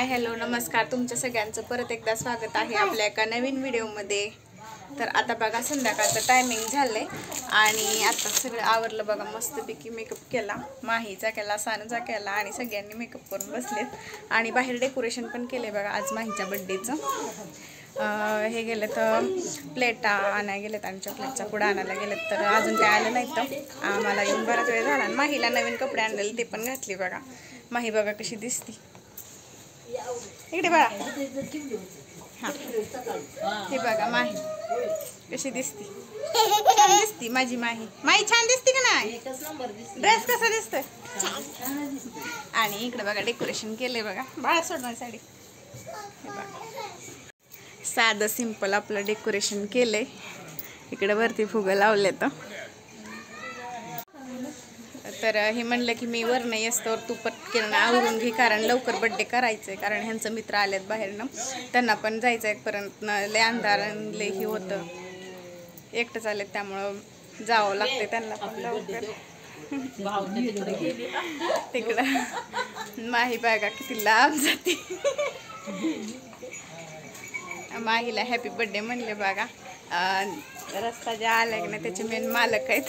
Hello नमस्कार, तुमच्या सगळ्यांचं परत एकदा स्वागत आहे आपल्या एका नवीन व्हिडिओमध्ये। तर आता बघा संध्याकाळचं टायमिंग झालंय आणि आता सगळं आवरलं बघा, मस्तपैकी मेकअप केला, माहीचा केला, सानूचा केला आणि सगळ्यांनी मेकअप करून बसलेत आणि बाहेर डेकोरेशन पण केले बघा आज माहीच्या बर्थडेचं। हे गेले तर प्लेटा आणायला गेलेत आणि चॉकलेटचा पुडा आणायला गेलेत, तर अजून काय आलं नाही तर आम्हाला येऊन बराच वेळ झाला। माहीला नवीन कपडे आणलेले ते पण घातले बघा। माही बघा कशी दिसती इकडे बघा, हां हे बघा माही कशी दिसती, छान दिसती माझी माही। माही छान दिसती का नाही? ड्रेस कसा दिसतोय? आणि इकडे बघा डेकोरेशन केले बघा, बाळा सोडणार साडी। साधं सिंपल आपलं डेकोरेशन केलंय, इकडे वरती फुगं लावले तर हे म्हणलं की मी वर नाही असतो तू पटकन आवरून घे, कारण लवकर बड्डे करायचंय, कारण ह्यांचं मित्र आलेत बाहेरनं, त्यांना पण जायचं आहे पर्यंत लय अंधार लय ही होतं, एकटंच आलेत त्यामुळं जावं लागते त्यांना पण लवकर। तिकडं माही बघा किती लांब जाते। माहीला हॅपी बर्थडे म्हणले बघा। रस्ता ज्या आला की नाही त्याचे मेन मालक आहेत,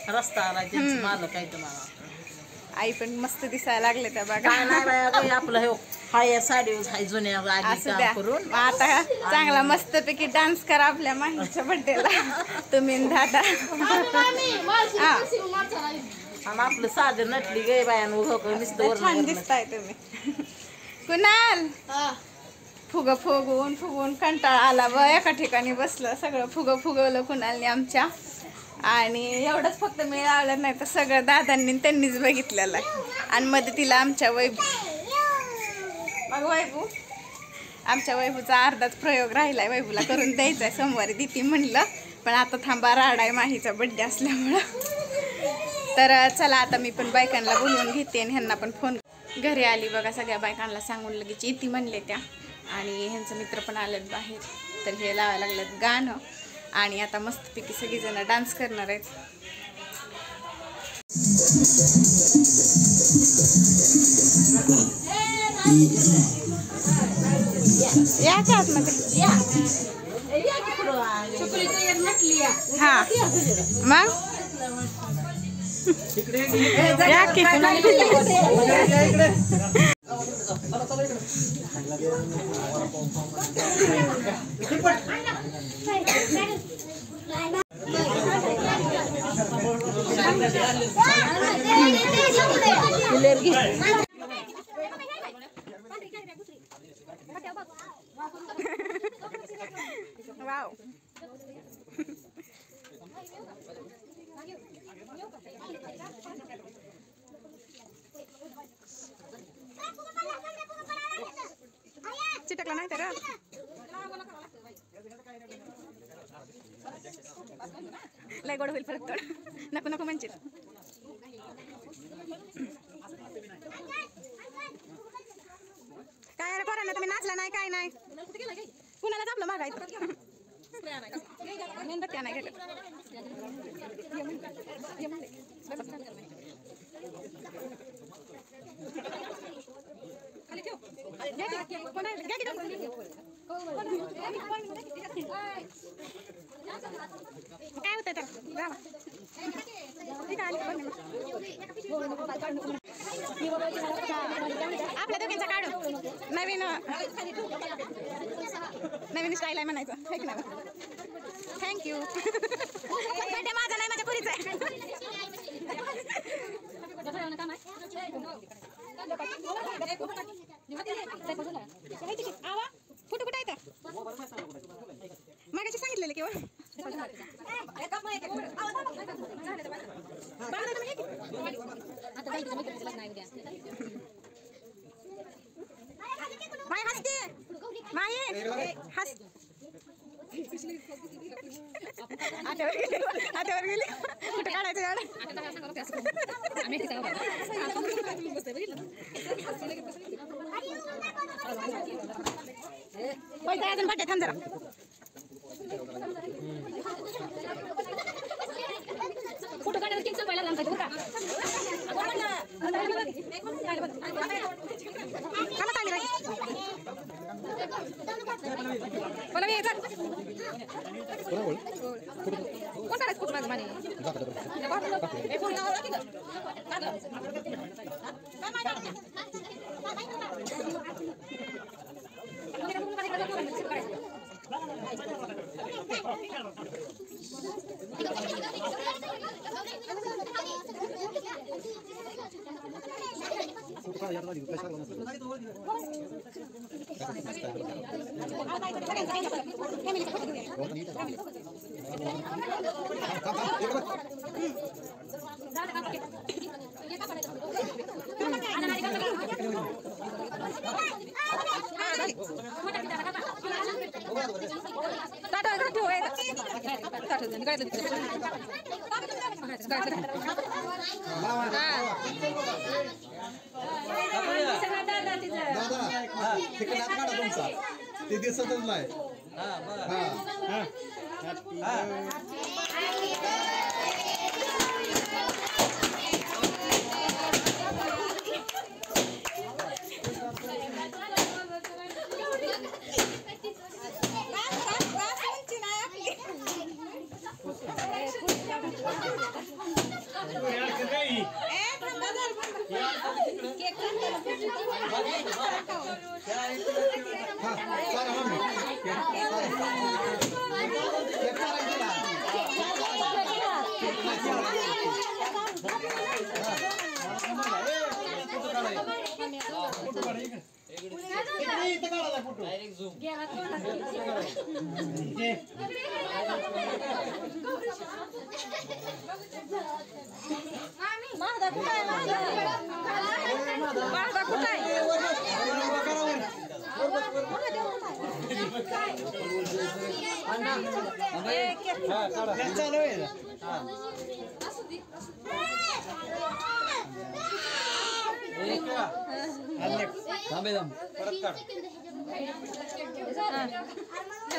रस्ता आला मालक आहे तुम्हाला। आई पण मस्त दिसायला लागले त्या बघा। आपलं हाय साडी हाय जुन्या असं द्या करून आता चांगला मस्तपैकी डान्स करा आपल्या माहीच्या बर्थडेला तुम्ही दादा। आपलं साधं नटली गे बायान छान दिसताय तुम्ही। कुणाल फुगं फुगवून फुगवून कंटाळा आला व एका ठिकाणी बसलं, सगळं फुगं फुगवलं कुणालने आमच्या, आणि एवढंच फक्त मिळालं नाही तर सगळं दादांनी त्यांनीच बघितलेलं आहे। आणि मध्ये तिला आमच्या मग वैभू आमच्या वैभूचा अर्धाच प्रयोग राहिलाय, वैभूला करून द्यायचा आहे सोमवारी दिती म्हणलं, पण आता थांबा राडाय माहीचा बड्डे असल्यामुळं। तर चला आता मी पण बायकांना बोलवून घेते आणि ह्यांना पण फोन। घरी आली बघा, सगळ्या बायकांना सांगून लगेच येते म्हणले त्या, आणि ह्यांचं मित्र पण आलेत बाहेर, तर हे लावायला लागलेत गाणं आणि आता मस्तपैकी सगळीजण डान्स करणार आहेत। या का आतमध्ये? हा मग या की वाव चिटकला नाही तर लय गोड होईल परत थोडं, नको नको म्हणजे काय रे पोरांना तुम्ही नाचला नाही काय नाही, कुणालाच आपलं मागायचं मेणबत्त्या नाही घेतलं। काय होतं तर आपल्या दोघींचा काढू नवीन स्टाईल आहे म्हणायचं, थँक्यू। बर्थडे माझा नाही माझ्या पुरीचा आहे। फोटो कुठे आहे मागाशी सांगितलेलं किंवा माय हसते माय हस आत्यावर गेली कुठं काढायचं पैसा अजून बड्डे थांब जरा। फोटो काढायला किती पहिला लागतो बघा, थांबा ते दिसतच नाही.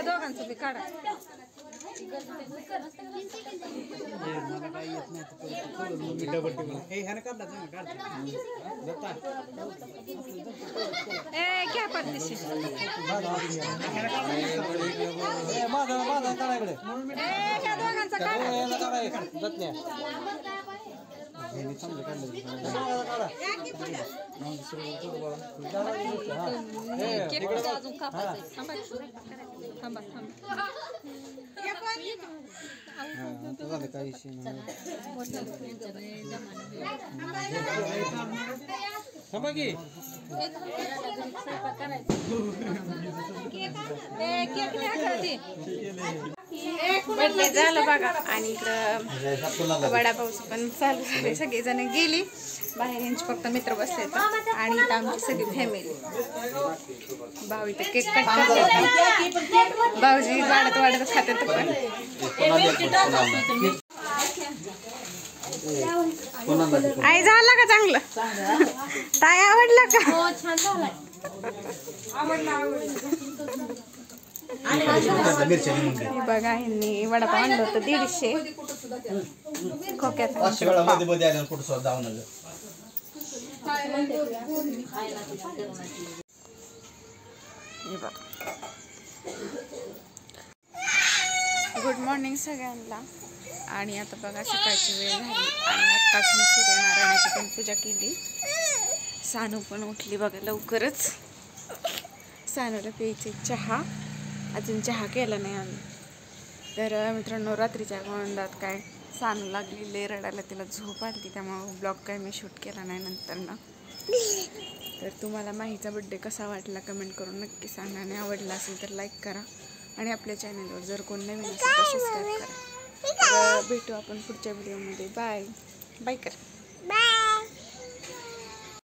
दोघांचं बी काढा. क्या पद्धती ह्या दोघांचा बर्थडे झालं बघा. आणि इकडं वडापावचं पण चालू झाले. सगळेजण गेली बाहेर. यांचे फक्त मित्र बसले आणि इथं आमची सगळी फॅमिली. भाऊ इथं केक कट करते. भाऊजी वाढत वाढत खातात पण. आई झालं का चांगलं? ताई आवडलं का? बघा यांनी वडापाव आणलं होतं 150 खोक्याचा. गुड मॉर्निंग सगळ्यांना. आणि आता बघा सकाळची वेळ झाली आणि आत्ताच मी सूर्यनारायणाची पण पूजा केली. सानू पण उठली बघा लवकरच. सानूला प्यायचे चहा. अजून चहा केला नाही आम्ही. तर मित्रांनो रात्रीच्या गोंधात काय सानू लागली रडायला. तिला झोप आली त्यामुळं ब्लॉग काय मी शूट केला नाही नंतर ना. तर तुम्हाला माहीचा बड्डे कसा वाटला कमेंट करून नक्की सांगा. आणि आवडला असेल तर लाईक करा. आणि आपल्या चॅनलवर जर कोण नवीन असेल तर सबस्क्राईब करा. भेटू आपण पुढच्या व्हिडिओमध्ये. बाय बाय कर.